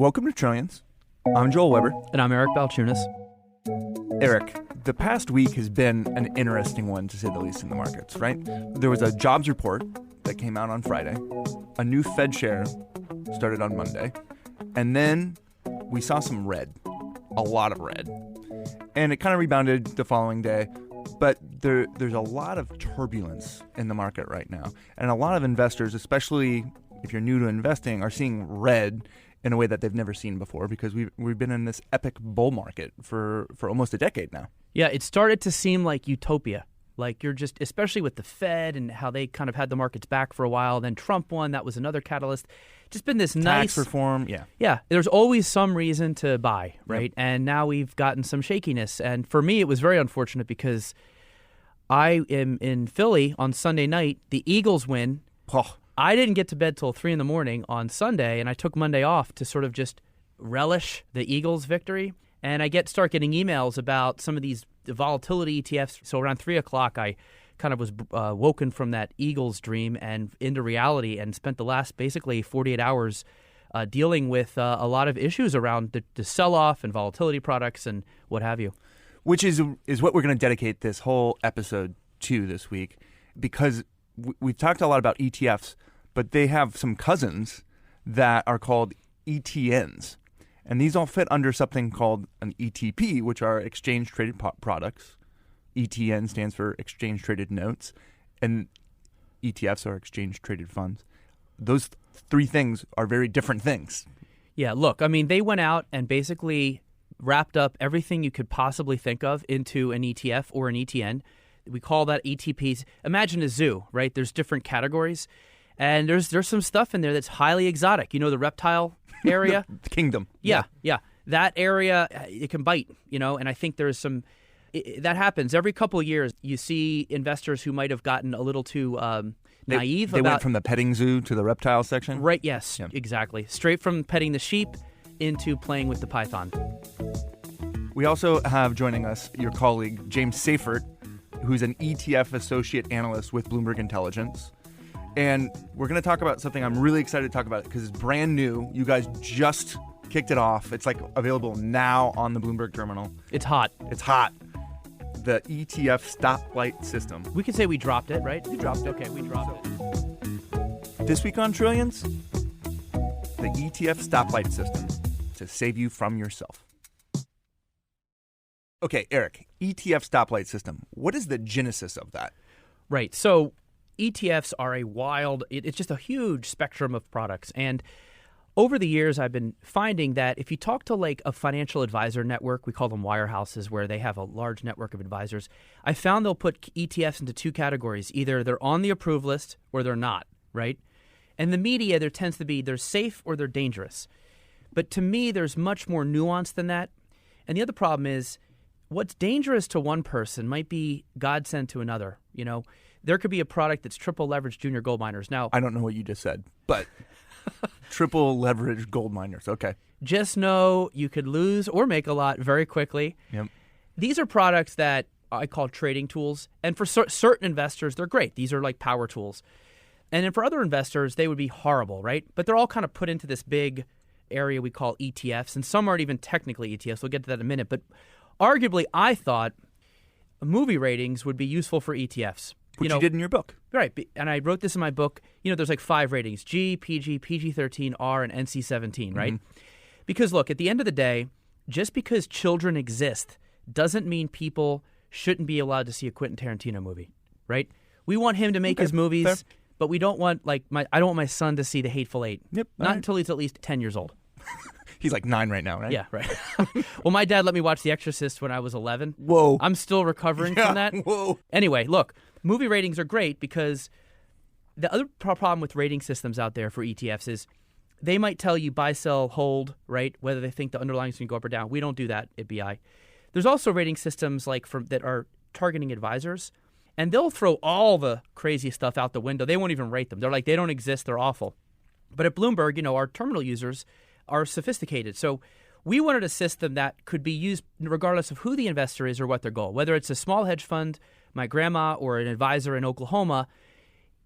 Welcome to Trillions. I'm Joel Weber. And I'm Eric Balchunas. Eric, the past week has been an interesting one, to say the least, in the markets, right? There was a jobs report that came out on Friday. A new Fed share started on Monday. And then we saw some red, a lot of red. And it kind of rebounded the following day. But there's a lot of turbulence in the market right now. And a lot of investors, especially if you're new to investing, are seeing red in a way that they've never seen before, because we've been in this epic bull market for almost a decade now. Yeah, it started to seem like utopia. Like you're just, especially with the Fed and how they kind of had the markets back for a while. Then Trump won. That was another catalyst. Just been this nice tax reform. Yeah. Yeah. There's always some reason to buy, right? Yep. And now we've gotten some shakiness. And for me, it was very unfortunate because I am in Philly on Sunday night. The Eagles win. Oh. I didn't get to bed till 3 a.m. on Sunday, and I took Monday off to sort of just relish the Eagles' victory. And I start getting emails about some of these volatility ETFs. So around 3 o'clock, I kind of was woken from that Eagles dream and into reality, and spent the last basically 48 hours dealing with a lot of issues around the sell-off and volatility products and what have you. Which is what we're going to dedicate this whole episode to this week, because we've talked a lot about ETFs, but they have some cousins that are called ETNs. And these all fit under something called an ETP, which are exchange-traded products. ETN stands for exchange-traded notes, and ETFs are exchange-traded funds. Those three things are very different things. Yeah, look, I mean, they went out and basically wrapped up everything you could possibly think of into an ETF or an ETN. We call that ETPs. Imagine a zoo, right? There's different categories, and there's some stuff in there that's highly exotic. You know, the reptile area? The kingdom. Yeah. That area, it can bite, and I think there's some that happens every couple of years. You see investors who might have gotten a little too naive. They went from the petting zoo to the reptile section? Right, yes, yeah. Exactly. Straight from petting the sheep into playing with the python. We also have joining us your colleague, James Seyffart, who's an ETF associate analyst with Bloomberg Intelligence. And we're going to talk about something I'm really excited to talk about because it's brand new. You guys just kicked it off. It's available now on the Bloomberg terminal. It's hot. It's hot. The ETF stoplight system. We could say we dropped it, right? We dropped it. Okay, we dropped it. This week on Trillions, the ETF stoplight system to save you from yourself. Okay, Eric, ETF stoplight system. What is the genesis of that? Right. So ETFs are it's just a huge spectrum of products. And over the years, I've been finding that if you talk to like a financial advisor network, we call them wirehouses, where they have a large network of advisors, I found they'll put ETFs into two categories. Either they're on the approved list or they're not, right? And the media, there tends to be they're safe or they're dangerous. But to me, there's much more nuance than that. And the other problem is what's dangerous to one person might be godsend to another. There could be a product that's triple leveraged junior gold miners. Now, I don't know what you just said, but triple leveraged gold miners. Okay. Just know you could lose or make a lot very quickly. Yep. These are products that I call trading tools. And for certain investors, they're great. These are like power tools. And then for other investors, they would be horrible, right? But they're all kind of put into this big area we call ETFs. And some aren't even technically ETFs. We'll get to that in a minute. But arguably, I thought movie ratings would be useful for ETFs. Which you did in your book. Right. And I wrote this in my book. There's like 5 ratings: G, PG, PG-13, R, and NC-17, right? Mm-hmm. Because, look, at the end of the day, just because children exist doesn't mean people shouldn't be allowed to see a Quentin Tarantino movie, right? We want him to make his movies, fair. But we don't want, I don't want my son to see The Hateful Eight. Yep. Not until he's at least 10 years old. He's like 9 right now, right? Yeah, right. Well, my dad let me watch The Exorcist when I was 11. Whoa. I'm still recovering from that. Whoa. Anyway, look, movie ratings are great because the other problem with rating systems out there for ETFs is they might tell you buy, sell, hold, right? Whether they think the underlying is going to go up or down. We don't do that at BI. There's also rating systems that are targeting advisors, and they'll throw all the crazy stuff out the window. They won't even rate them. They're like, they don't exist. They're awful. But at Bloomberg, our terminal users are sophisticated. So we wanted a system that could be used regardless of who the investor is or what their goal. Whether it's a small hedge fund, my grandma, or an advisor in Oklahoma,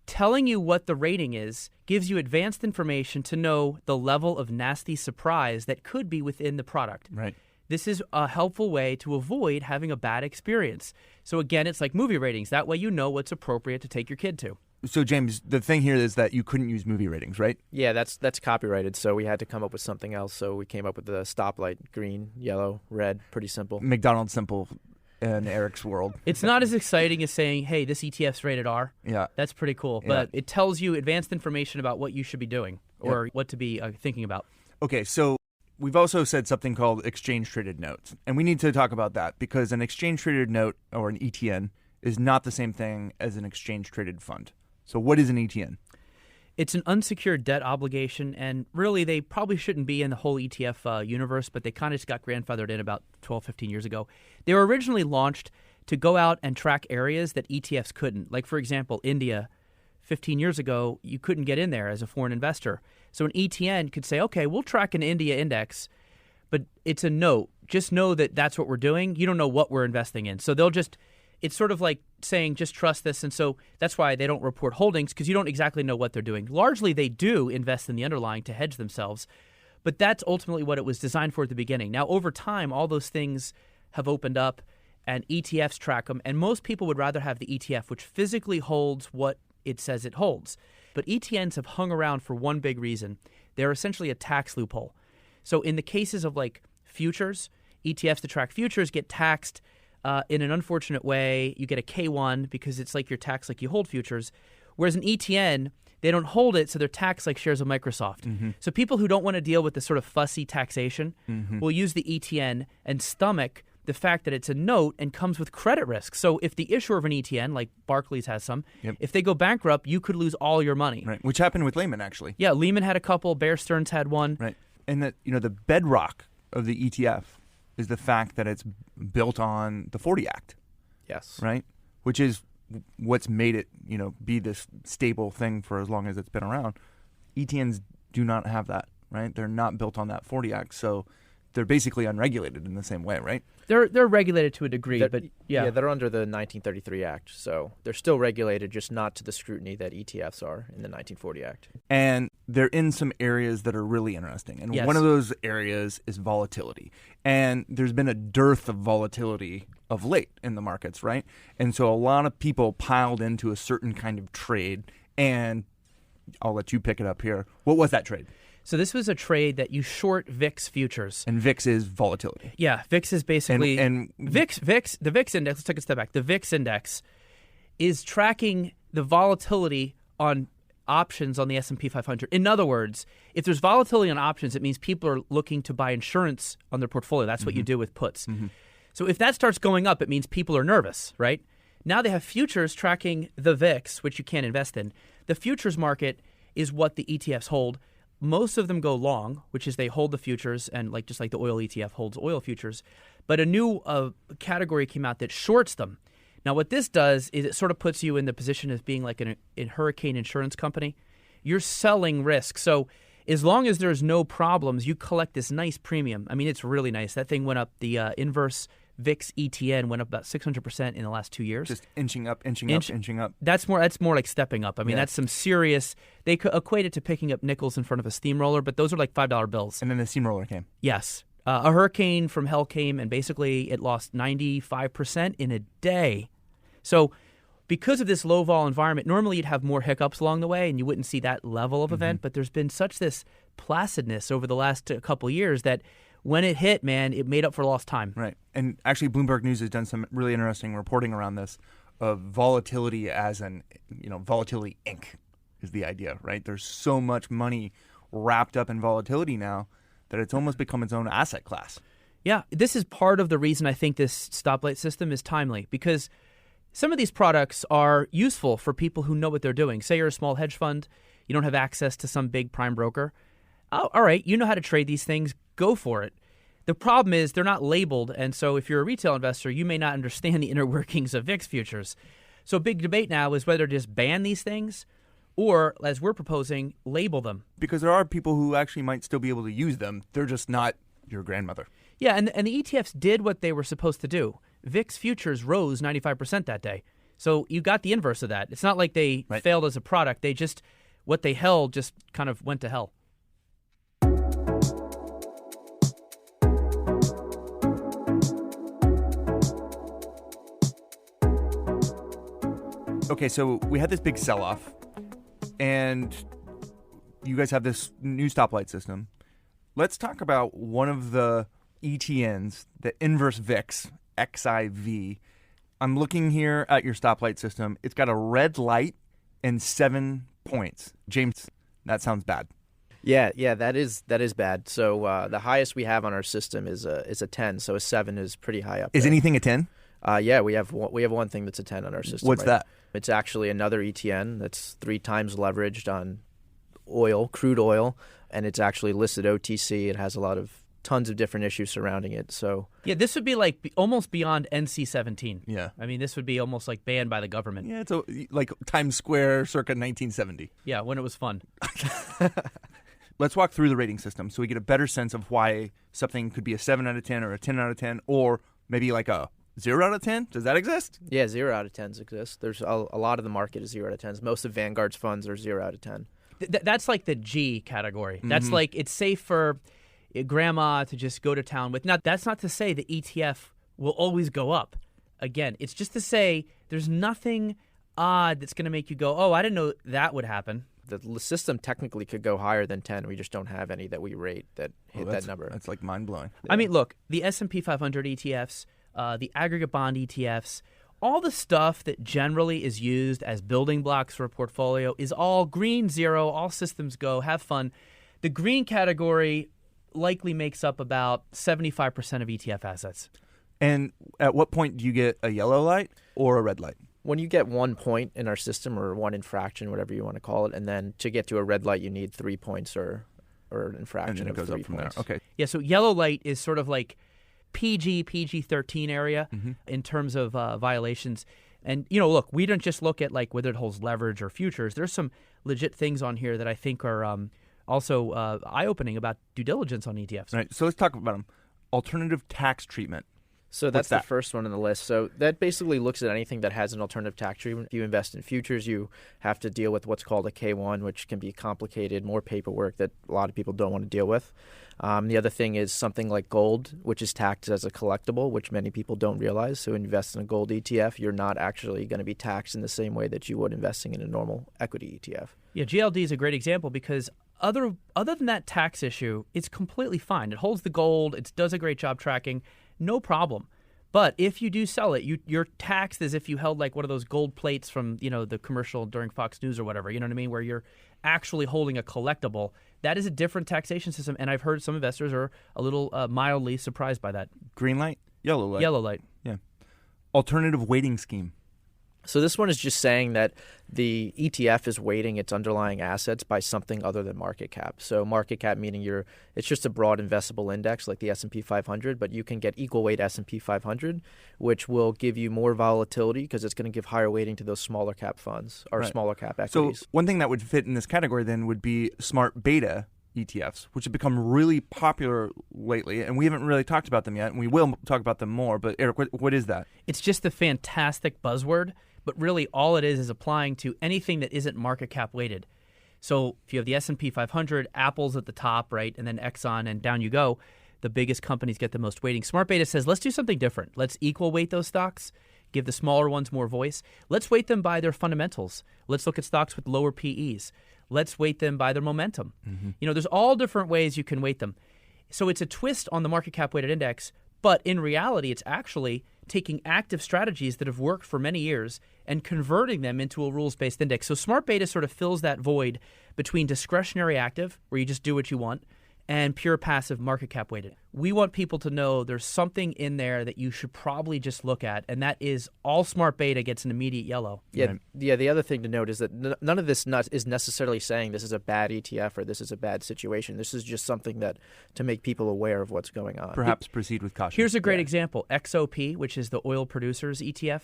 telling you what the rating is gives you advanced information to know the level of nasty surprise that could be within the product. Right. This is a helpful way to avoid having a bad experience. So again, it's like movie ratings. That way you know what's appropriate to take your kid to. So, James, the thing here is that you couldn't use movie ratings, right? Yeah, that's copyrighted, so we had to come up with something else. So we came up with the stoplight, green, yellow, red, pretty simple. McDonald's simple in Eric's world. It's not as exciting as saying, hey, this ETF's rated R. Yeah. That's pretty cool. Yeah. But it tells you advanced information about what you should be doing or what to be thinking about. Okay, so we've also said something called exchange-traded notes. And we need to talk about that because an exchange-traded note or an ETN is not the same thing as an exchange-traded fund. So what is an ETN? It's an unsecured debt obligation, and really they probably shouldn't be in the whole ETF universe, but they kind of just got grandfathered in about 12, 15 years ago. They were originally launched to go out and track areas that ETFs couldn't. Like, for example, India, 15 years ago, you couldn't get in there as a foreign investor. So an ETN could say, okay, we'll track an India index, but it's a note. Just know that that's what we're doing. You don't know what we're investing in. So they'll just... It's sort of like saying, just trust this. And so that's why they don't report holdings, because you don't exactly know what they're doing. Largely, they do invest in the underlying to hedge themselves. But that's ultimately what it was designed for at the beginning. Now, over time, all those things have opened up, and ETFs track them. And most people would rather have the ETF, which physically holds what it says it holds. But ETNs have hung around for one big reason. They're essentially a tax loophole. So in the cases of like futures, ETFs to track futures get taxed in an unfortunate way. You get a K1 because it's like your tax like you hold futures. Whereas an ETN, they don't hold it, so they're taxed like shares of Microsoft. Mm-hmm. So people who don't want to deal with the sort of fussy taxation will use the ETN and stomach the fact that it's a note and comes with credit risk. So if the issuer of an ETN, like Barclays has some, if they go bankrupt, you could lose all your money. Right, which happened with Lehman, actually. Yeah, Lehman had a couple. Bear Stearns had one. Right, and that the bedrock of the ETF is the fact that it's built on the 40 Act. Yes. Right? Which is what's made it, be this stable thing for as long as it's been around. ETNs do not have that, right? They're not built on that 40 Act, so they're basically unregulated in the same way, right? They're regulated to a degree, but yeah, they're under the 1933 Act, so they're still regulated, just not to the scrutiny that ETFs are in the 1940 Act. And they're in some areas that are really interesting, and one of those areas is volatility. And there's been a dearth of volatility of late in the markets, right? And so a lot of people piled into a certain kind of trade, and I'll let you pick it up here. What was that trade? So this was a trade that you short VIX futures. And VIX is volatility. Yeah, VIX is basically... And the VIX index, let's take a step back. The VIX index is tracking the volatility on options on the S&P 500. In other words, if there's volatility on options, it means people are looking to buy insurance on their portfolio. That's what you do with puts. So if that starts going up, it means people are nervous, right? Now they have futures tracking the VIX, which you can't invest in. The futures market is what the ETFs hold. Most of them go long, which is they hold the futures, and just like the oil ETF holds oil futures. But a new category came out that shorts them. Now, what this does is it sort of puts you in the position of being like a hurricane insurance company. You're selling risk. So as long as there's no problems, you collect this nice premium. I mean, it's really nice. That thing went up. The inverse VIX ETN went up about 600% in the last 2 years. Just inching up. That's more like stepping up. I mean, that's some serious. They could equate it to picking up nickels in front of a steamroller, but those are like $5 bills. And then the steamroller came. Yes, a hurricane from hell came, and basically it lost 95% in a day. So, because of this low vol environment, normally you'd have more hiccups along the way, and you wouldn't see that level of event. But there's been such this placidness over the last couple of years that when it hit, man, it made up for lost time. Right. And actually, Bloomberg News has done some really interesting reporting around this of volatility as volatility Inc. is the idea, right? There's so much money wrapped up in volatility now that it's almost become its own asset class. Yeah, this is part of the reason I think this stoplight system is timely, because some of these products are useful for people who know what they're doing. Say you're a small hedge fund, you don't have access to some big prime broker. Oh, all right, you know how to trade these things, go for it. The problem is they're not labeled, and so if you're a retail investor, you may not understand the inner workings of VIX futures. So a big debate now is whether to just ban these things or, as we're proposing, label them. Because there are people who actually might still be able to use them. They're just not your grandmother. Yeah, and the ETFs did what they were supposed to do. VIX futures rose 95% that day. So you got the inverse of that. It's not like they failed as a product. They just, what they held just kind of went to hell. Okay, so we had this big sell-off, and you guys have this new stoplight system. Let's talk about one of the ETNs, the inverse VIX, XIV. I'm looking here at your stoplight system. It's got a red light and 7 points. James, that sounds bad. Yeah, that is bad. So the highest we have on our system is a 10. So a 7 is pretty high up. Is anything a 10? Yeah, we have one thing that's a 10 on our system. What's that? It's actually another ETN that's 3 times leveraged on oil, crude oil, and it's actually listed OTC. It has tons of different issues surrounding it. So yeah, this would be like almost beyond NC-17. Yeah. I mean, this would be almost like banned by the government. Yeah, it's like Times Square circa 1970. Yeah, when it was fun. Let's walk through the rating system so we get a better sense of why something could be a 7 out of 10 or a 10 out of 10 or maybe like a 0 out of 10? Does that exist? Yeah, 0 out of 10s exist. There's a lot of the market is 0 out of 10s. Most of Vanguard's funds are 0 out of 10. That's like the G category. That's like it's safe for grandma to just go to town with. Now, that's not to say the ETF will always go up. Again, it's just to say there's nothing odd that's going to make you go, oh, I didn't know that would happen. The system technically could go higher than 10. We just don't have any that we rate that hit that number. That's like mind-blowing. Yeah. I mean, look, the S&P 500 ETFs, the aggregate bond ETFs, all the stuff that generally is used as building blocks for a portfolio is all green, 0, all systems go, have fun. The green category likely makes up about 75% of ETF assets. And at what point do you get a yellow light or a red light? When you get 1 point in our system or 1 infraction, whatever you want to call it, and then to get to a red light, you need 3 points or an infraction of 3 up from points. There. Okay. Yeah, so yellow light is sort of like PG-13 area in terms of violations. And, look, we don't just look at like whether it holds leverage or futures. There's some legit things on here that I think are also eye-opening about due diligence on ETFs. Right. So let's talk about them. Alternative tax treatment. So that's the first one on the list. So that basically looks at anything that has an alternative tax treatment. If you invest in futures, you have to deal with what's called a K-1, which can be complicated, more paperwork that a lot of people don't want to deal with. The other thing is something like gold, which is taxed as a collectible, which many people don't realize. So invest in a gold ETF, you're not actually going to be taxed in the same way that you would investing in a normal equity ETF. Yeah, GLD is a great example because other than that tax issue, it's completely fine. It holds the gold. It does a great job tracking. No problem. But if you do sell it, you're taxed as if you held like one of those gold plates from, the commercial during Fox News or whatever, you know what I mean, where you're actually holding a collectible. That is a different taxation system, and I've heard some investors are a little mildly surprised by that. Green light, yellow light. Yellow light. Yeah. Alternative weighting scheme. So this one is just saying that the ETF is weighting its underlying assets by something other than market cap. So market cap meaning it's just a broad investable index like the S&P 500, but you can get equal weight S&P 500, which will give you more volatility because it's going to give higher weighting to those smaller cap funds or smaller cap equities. So one thing that would fit in this category then would be smart beta ETFs, which have become really popular lately, and we haven't really talked about them yet, and we will talk about them more. But Eric, what is that? It's just a fantastic buzzword. But really all it is applying to anything that isn't market cap weighted. So if you have the S&P 500, Apple's at the top, right, and then Exxon, and down you go, the biggest companies get the most weighting. Smart Beta says, let's do something different. Let's equal weight those stocks, give the smaller ones more voice. Let's weight them by their fundamentals. Let's look at stocks with lower PEs. Let's weight them by their momentum. There's all different ways you can weight them. So it's a twist on the market cap weighted index, but in reality, it's actually taking active strategies that have worked for many years and converting them into a rules-based index. So Smart Beta sort of fills that void between discretionary active, where you just do what you want, and pure passive market cap weighted. We want people to know there's something in there that you should probably just look at, and that is all Smart Beta gets an immediate yellow. Yeah, right. Yeah. The other thing to note is that none of this is necessarily saying this is a bad ETF or this is a bad situation. This is just something that to make people aware of what's going on. Perhaps proceed with caution. Here's a great example. XOP, which is the oil producers ETF,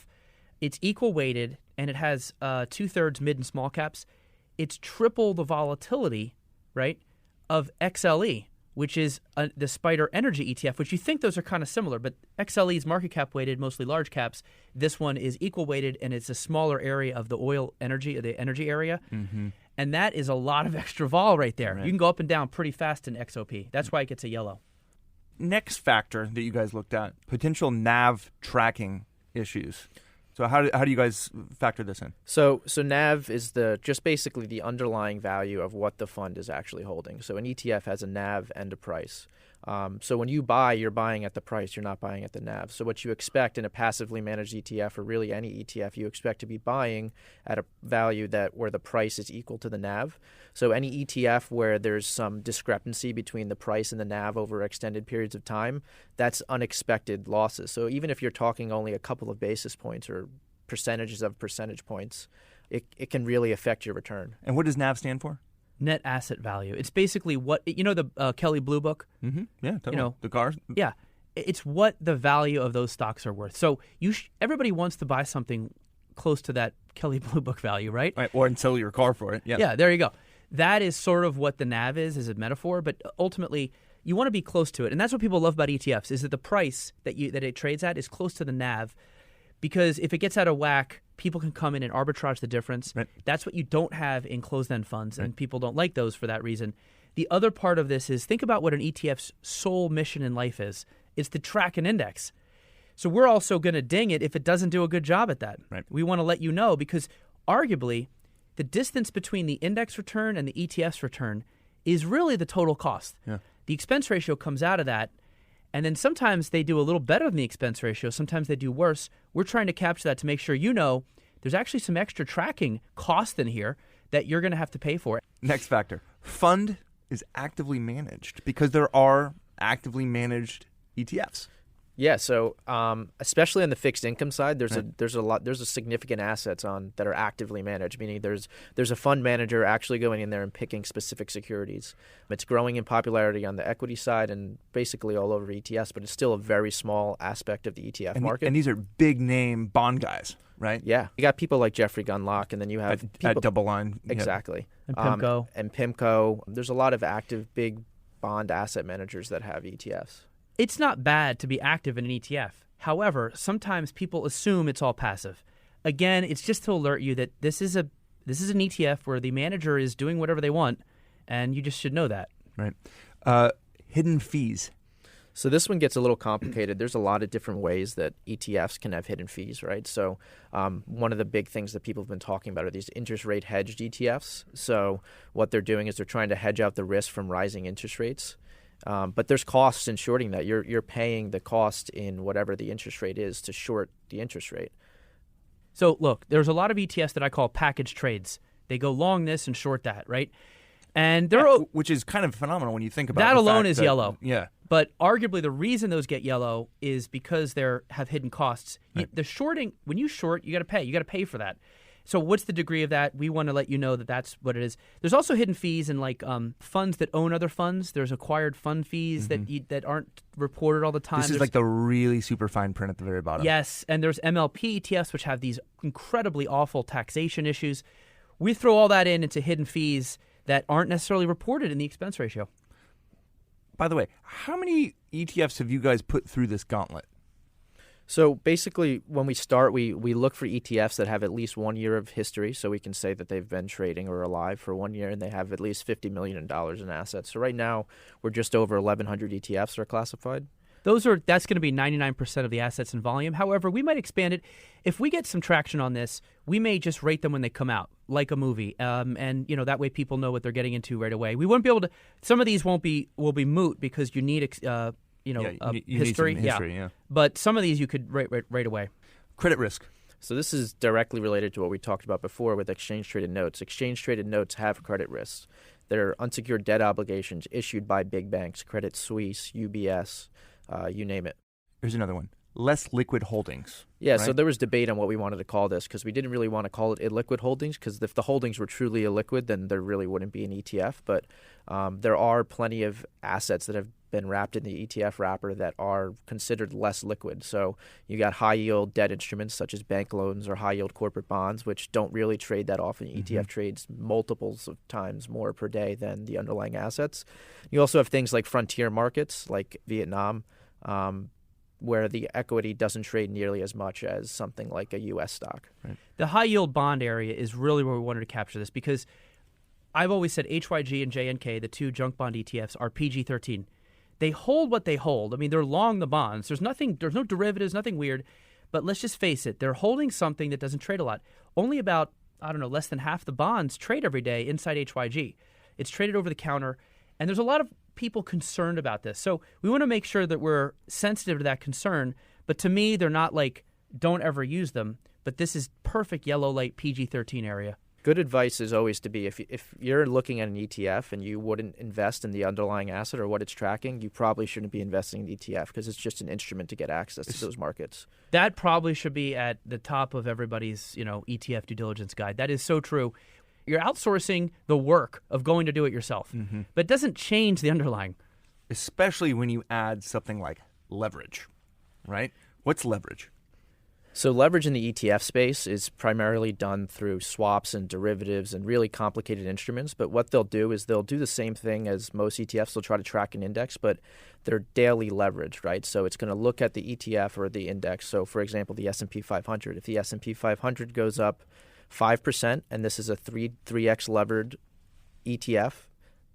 it's equal weighted, and it has 2/3 mid and small caps. It's triple the volatility, right, of XLE, which is the Spider Energy ETF, which you think those are kind of similar, but XLE is market cap weighted, mostly large caps. This one is equal weighted, and it's a smaller area of the energy area. Mm-hmm. And that is a lot of extra vol right there. Right. You can go up and down pretty fast in XOP. That's why it gets a yellow. Next factor that you guys looked at, potential NAV tracking issues. So how do you guys factor this in? So NAV is just basically the underlying value of what the fund is actually holding. So an ETF has a NAV and a price. So when you buy, you're buying at the price. You're not buying at the NAV. So what you expect in a passively managed ETF, or really any ETF, you expect to be buying at a value where the price is equal to the NAV. So any ETF where there's some discrepancy between the price and the NAV over extended periods of time, that's unexpected losses. So even if you're talking only a couple of basis points or percentages of percentage points, it can really affect your return. And what does NAV stand for? Net asset value. It's basically what, the Kelly Blue Book? Mm-hmm. Yeah, totally. The cars? Yeah. It's what the value of those stocks are worth. So everybody wants to buy something close to that Kelly Blue Book value, right? Right, or sell your car for it. Yeah. Yeah, there you go. That is sort of what the NAV is as a metaphor, but ultimately you want to be close to it. And that's what people love about ETFs, is that the price that it trades at is close to the NAV, because if it gets out of whack, people can come in and arbitrage the difference. Right. That's what you don't have in closed-end funds, and people don't like those for that reason. The other part of this is, think about what an ETF's sole mission in life is. It's to track an index. So we're also going to ding it if it doesn't do a good job at that. Right. We want to let you know, because arguably the distance between the index return and the ETF's return is really the total cost. Yeah. The expense ratio comes out of that. And then sometimes they do a little better than the expense ratio. Sometimes they do worse. We're trying to capture that to make sure there's actually some extra tracking cost in here that you're going to have to pay for. Next factor. Fund is actively managed, because there are actively managed ETFs. Yeah, so especially on the fixed income side, there's a significant assets that are actively managed, meaning there's a fund manager actually going in there and picking specific securities. It's growing in popularity on the equity side and basically all over ETFs, but it's still a very small aspect of the ETF market. And these are big name bond guys, right? Yeah, you got people like Jeffrey Gundlach, and then you have people at Double Line, exactly, and PIMCO. And PIMCO. There's a lot of active big bond asset managers that have ETFs. It's not bad to be active in an ETF. However, sometimes people assume it's all passive. Again, it's just to alert you that this is an ETF where the manager is doing whatever they want, and you just should know that. Right. Hidden fees. So this one gets a little complicated. There's a lot of different ways that ETFs can have hidden fees, right? So one of the big things that people have been talking about are these interest rate hedged ETFs. So what they're doing is they're trying to hedge out the risk from rising interest rates. But there's costs in shorting that. You're paying the cost in whatever the interest rate is to short the interest rate. So look, there's a lot of ETFs that I call package trades. They go long this and short that, right? And which is kind of phenomenal when you think about it. That alone is yellow. Yeah. But arguably the reason those get yellow is because they have hidden costs. Right. The shorting, when you short, you got to pay. You got to pay for that. So what's the degree of that? We want to let you know that that's what it is. There's also hidden fees in funds that own other funds. There's acquired fund fees that aren't reported all the time. This is like the really super fine print at the very bottom. Yes, and there's MLP ETFs, which have these incredibly awful taxation issues. We throw all that into hidden fees that aren't necessarily reported in the expense ratio. By the way, how many ETFs have you guys put through this gauntlet? So basically, when we start, we look for ETFs that have at least 1 year of history, so we can say that they've been trading or alive for 1 year, and they have at least $50 million in assets. So right now, we're just over 1,100 ETFs are classified. That's going to be 99% of the assets in volume. However, we might expand it. If we get some traction on this, we may just rate them when they come out, like a movie, and that way people know what they're getting into right away. We won't be able to. Some of these will be moot because you need history. Need some history, yeah. But some of these you could rate right away. Credit risk. So this is directly related to what we talked about before with exchange-traded notes. Exchange-traded notes have credit risks. They're unsecured debt obligations issued by big banks, Credit Suisse, UBS, you name it. Here's another one. Less liquid holdings. Yeah, right? So there was debate on what we wanted to call this because we didn't really want to call it illiquid holdings because if the holdings were truly illiquid, then there really wouldn't be an ETF. But there are plenty of assets that have been wrapped in the ETF wrapper that are considered less liquid. So you got high yield debt instruments such as bank loans or high yield corporate bonds, which don't really trade that often. ETF trades multiples of times more per day than the underlying assets. You also have things like frontier markets like Vietnam, where the equity doesn't trade nearly as much as something like a U.S. stock. Right. The high yield bond area is really where we wanted to capture this, because I've always said HYG and JNK, the two junk bond ETFs, are PG-13. They hold what they hold. I mean, they're long the bonds. There's no derivatives, nothing weird. But let's just face it, they're holding something that doesn't trade a lot. Only about, less than half the bonds trade every day inside HYG. It's traded over the counter, and there's a lot of people concerned about this. So we want to make sure that we're sensitive to that concern. But to me, they're not like, don't ever use them. But this is perfect yellow light PG-13 area. Good advice is always to be, if you're looking at an ETF and you wouldn't invest in the underlying asset or what it's tracking, you probably shouldn't be investing in the ETF because it's just an instrument to get access to those markets. That probably should be at the top of everybody's, ETF due diligence guide. That is so true. You're outsourcing the work of going to do it yourself, but it doesn't change the underlying. Especially when you add something like leverage, right? What's leverage? So leverage in the ETF space is primarily done through swaps and derivatives and really complicated instruments. But what they'll do is they'll do the same thing as most ETFs. They'll try to track an index, but they're daily leveraged, right? So it's going to look at the ETF or the index. So, for example, the S&P 500. If the S&P 500 goes up 5%, and this is a 3x levered ETF,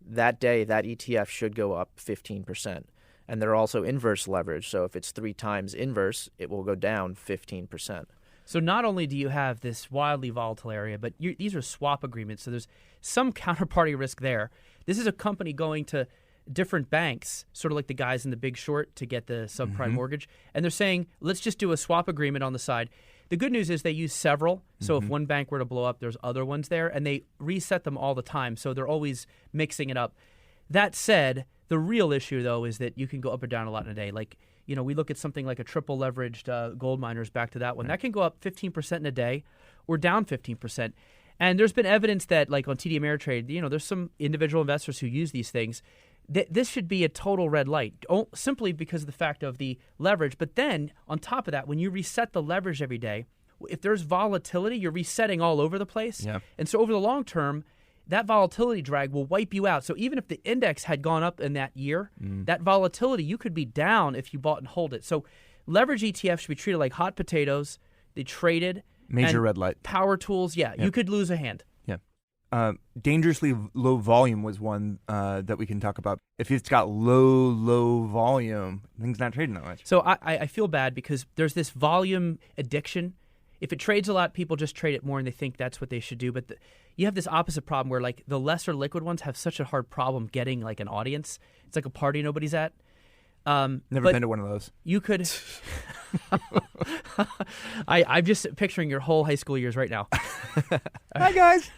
that day that ETF should go up 15%. And they're also inverse leverage. So if it's 3 times inverse, it will go down 15%. So not only do you have this wildly volatile area, but these are swap agreements. So there's some counterparty risk there. This is a company going to different banks, sort of like the guys in The Big Short, to get the subprime mortgage. And they're saying, let's just do a swap agreement on the side. The good news is they use several. So if one bank were to blow up, there's other ones there. And they reset them all the time. So they're always mixing it up. That said, the real issue, though, is that you can go up or down a lot in a day. Like, we look at something like a triple leveraged gold miners, back to that one. That can go up 15% in a day or down 15%. And there's been evidence that, like on TD Ameritrade, there's some individual investors who use these things. This should be a total red light, simply because of the fact of the leverage. But then, on top of that, when you reset the leverage every day, if there's volatility, you're resetting all over the place. Yeah. And so over the long term, that volatility drag will wipe you out. So even if the index had gone up in that year, that volatility, you could be down if you bought and hold it. So leverage ETFs should be treated like hot potatoes. They traded. Major red light. Power tools, you could lose a hand. Yeah. Dangerously low volume was one that we can talk about. If it's got low volume, things not trading that much. So I feel bad because there's this volume addiction. If it trades a lot, people just trade it more and they think that's what they should do. But you have this opposite problem where, like, the lesser liquid ones have such a hard problem getting, like, an audience. It's like a party nobody's at. Never been to one of those. You could. I'm just picturing your whole high school years right now. Hi, guys.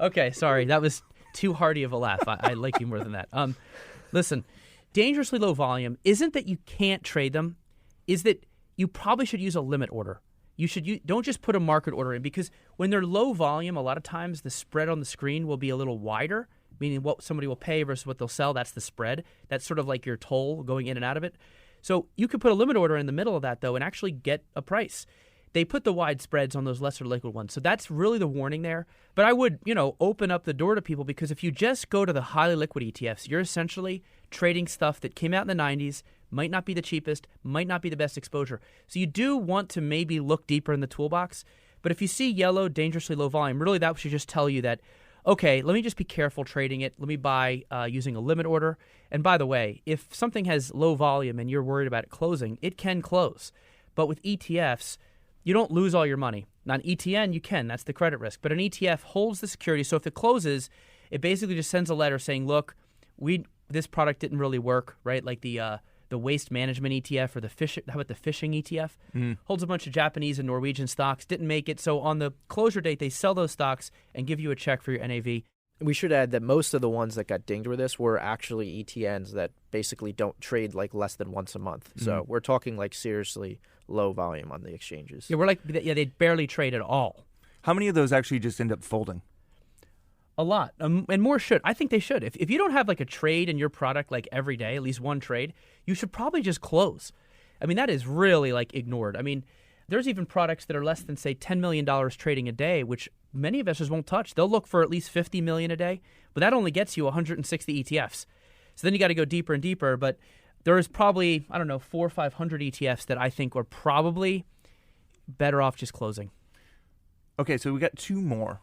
Okay, sorry. That was too hearty of a laugh. I like you more than that. Listen, dangerously low volume isn't that you can't trade them, is that you probably should use a limit order. Don't just put a market order in, because when they're low volume, a lot of times the spread on the screen will be a little wider, meaning what somebody will pay versus what they'll sell. That's the spread. That's sort of like your toll going in and out of it. So you could put a limit order in the middle of that, though, and actually get a price. They put the wide spreads on those lesser liquid ones. So that's really the warning there. But I would, open up the door to people, because if you just go to the highly liquid ETFs, you're essentially trading stuff that came out in the 90s, might not be the cheapest, might not be the best exposure. So you do want to maybe look deeper in the toolbox. But if you see yellow, dangerously low volume, really that should just tell you that, okay, let me just be careful trading it. Let me buy using a limit order. And by the way, if something has low volume and you're worried about it closing, it can close. But with ETFs, you don't lose all your money. Now, an ETN, you can. That's the credit risk. But an ETF holds the security. So if it closes, it basically just sends a letter saying, look, this product didn't really work, right? Like the waste management ETF or how about the fishing ETF? Holds a bunch of Japanese and Norwegian stocks, didn't make it. So on the closure date, they sell those stocks and give you a check for your NAV. We should add that most of the ones that got dinged with this were actually ETNs that basically don't trade like less than once a month. So we're talking like seriously low volume on the exchanges. Yeah, they barely trade at all. How many of those actually just end up folding? A lot. And more should. I think they should. If you don't have like a trade in your product like every day, at least one trade, you should probably just close. I mean, that is really like ignored. I mean, there's even products that are less than, say, $10 million trading a day, which many investors won't touch. They'll look for at least $50 million a day, but that only gets you 160 ETFs. So then you got to go deeper and deeper. But there is probably, 400 or 500 ETFs that I think are probably better off just closing. Okay, so we got two more.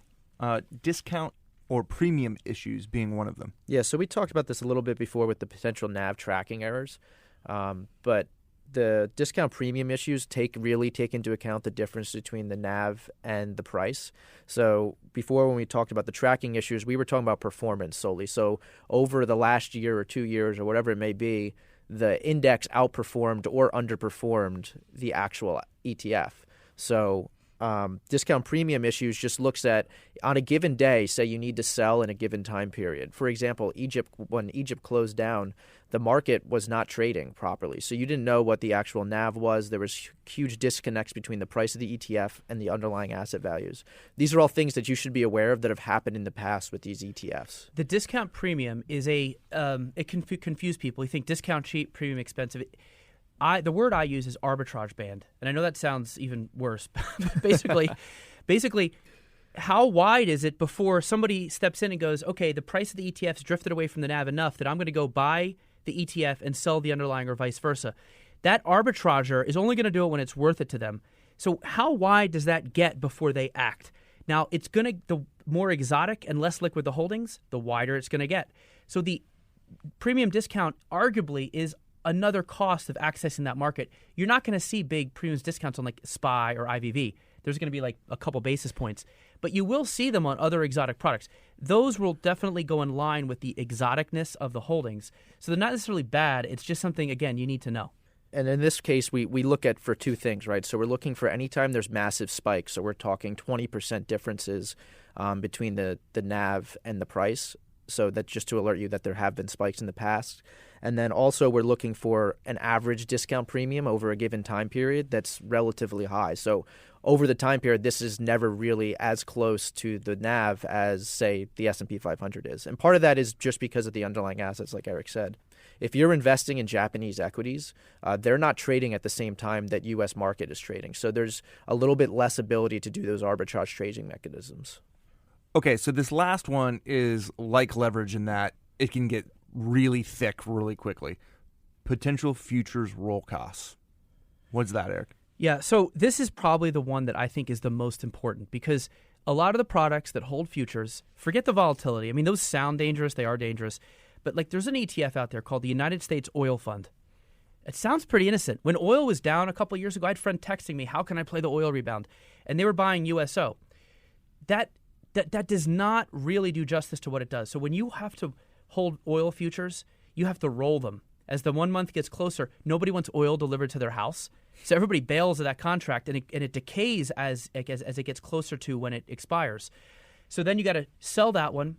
Discount or premium issues being one of them. Yeah, so we talked about this a little bit before with the potential NAV tracking errors. But the discount premium issues really take into account the difference between the NAV and the price. So before, when we talked about the tracking issues, we were talking about performance solely. So over the last year or 2 years or whatever it may be, the index outperformed or underperformed the actual ETF. So discount premium issues just looks at, on a given day, say you need to sell in a given time period. For example, when Egypt closed down, the market was not trading properly. So you didn't know what the actual NAV was. There was huge disconnects between the price of the ETF and the underlying asset values. These are all things that you should be aware of that have happened in the past with these ETFs. The discount premium is it can confuse people. You think discount cheap, premium expensive. The word I use is arbitrage band, and I know that sounds even worse. basically, how wide is it before somebody steps in and goes, okay, the price of the ETF's drifted away from the NAV enough that I'm going to go buy the ETF and sell the underlying, or vice versa. That arbitrager is only going to do it when it's worth it to them. So how wide does that get before they act? Now, the more exotic and less liquid the holdings, the wider it's going to get. So the premium discount arguably is another cost of accessing that market. You're not going to see big premiums discounts on like SPY or IVV. There's going to be like a couple basis points. But you will see them on other exotic products. Those will definitely go in line with the exoticness of the holdings. So they're not necessarily bad. It's just something, again, you need to know. And in this case, we look at for two things, right? So we're looking for any time there's massive spikes. So we're talking 20% differences between the NAV and the price. So that's just to alert you that there have been spikes in the past. And then also we're looking for an average discount premium over a given time period that's relatively high. So over the time period, this is never really as close to the NAV as, say, the S&P 500 is. And part of that is just because of the underlying assets, like Eric said. If you're investing in Japanese equities, they're not trading at the same time that U.S. market is trading. So there's a little bit less ability to do those arbitrage trading mechanisms. Okay, so this last one is like leverage in that it can get really thick really quickly. Potential futures roll costs. What's that, Eric? Yeah, so this is probably the one that I think is the most important, because a lot of the products that hold futures, forget the volatility. I mean, those sound dangerous. They are dangerous. But like there's an ETF out there called the United States Oil Fund. It sounds pretty innocent. When oil was down a couple of years ago, I had a friend texting me, how can I play the oil rebound? And they were buying USO. That does not really do justice to what it does. So when you have to hold oil futures, you have to roll them. As the 1 month gets closer, nobody wants oil delivered to their house. So everybody bails of that contract, and it decays as it gets closer to when it expires. So then you got to sell that one.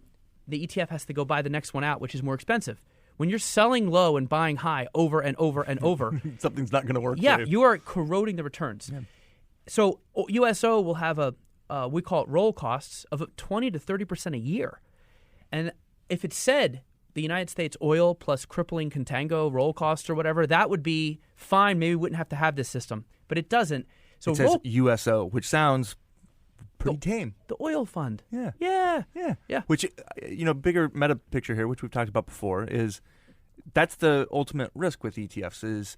The ETF has to go buy the next one out, which is more expensive. When you're selling low and buying high over and over and over, something's not going to work. Yeah, for you are corroding the returns. Yeah. So USO will have we call it roll costs of 20 to 30% a year. And if it said the United States oil plus crippling contango roll costs or whatever, that would be fine. Maybe we wouldn't have to have this system, but it doesn't. So it says USO, which sounds pretty tame. The oil fund. Yeah. Yeah. Yeah. Yeah. Which, bigger meta picture here, which we've talked about before, is that's the ultimate risk with ETFs is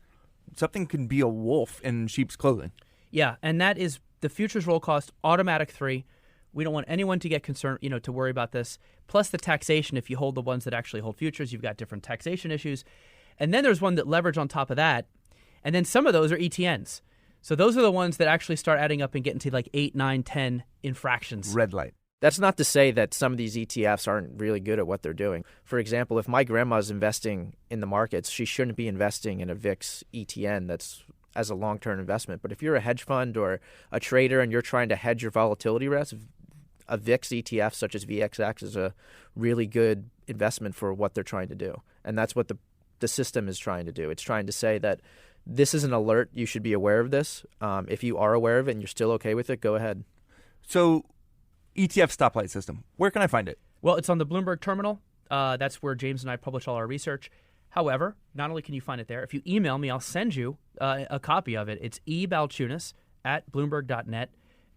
something can be a wolf in sheep's clothing. Yeah, and that is the futures roll cost, automatic 3. We don't want anyone to get concerned, to worry about this. Plus the taxation, if you hold the ones that actually hold futures, you've got different taxation issues. And then there's one that leverage on top of that. And then some of those are ETNs. So those are the ones that actually start adding up and getting to like 8, 9, 10 infractions. Red light. That's not to say that some of these ETFs aren't really good at what they're doing. For example, if my grandma's investing in the markets, she shouldn't be investing in a VIX ETN that's as a long-term investment. But if you're a hedge fund or a trader and you're trying to hedge your volatility risk, a VIX ETF such as VXX is a really good investment for what they're trying to do. And that's what the system is trying to do. It's trying to say that this is an alert. You should be aware of this. If you are aware of it and you're still okay with it, go ahead. So ETF stoplight system, where can I find it? Well, it's on the Bloomberg terminal. That's where James and I publish all our research. However, not only can you find it there, if you email me, I'll send you a copy of it. It's ebalchunas@bloomberg.net.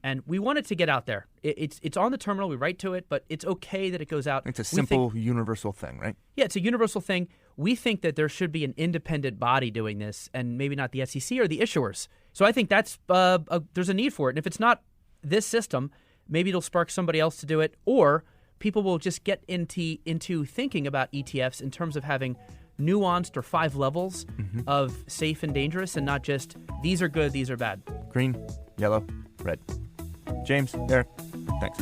And we want it to get out there. It's on the terminal. We write to it, but it's okay that it goes out. It's a simple, universal thing, right? Yeah, it's a universal thing. We think that there should be an independent body doing this, and maybe not the SEC or the issuers. So I think that's there's a need for it. And if it's not this system, maybe it'll spark somebody else to do it, or people will just get into thinking about ETFs in terms of having nuanced or 5 levels of safe and dangerous, and not just these are good, these are bad. Green, yellow, red. James, Eric, thanks.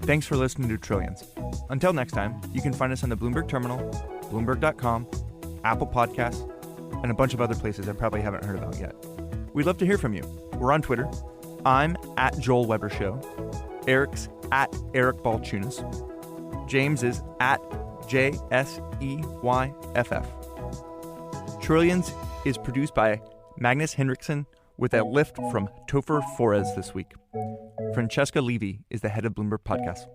Thanks for listening to Trillions. Until next time, you can find us on the Bloomberg Terminal, Bloomberg.com, Apple Podcasts, and a bunch of other places I probably haven't heard about yet. We'd love to hear from you. We're on Twitter. I'm at Joel Weber Show. Eric's at Eric Balchunas. James is at JSEYFF. Trillions is produced by Magnus Henriksen with a lift from Topher Forez this week. Francesca Levy is the head of Bloomberg Podcasts.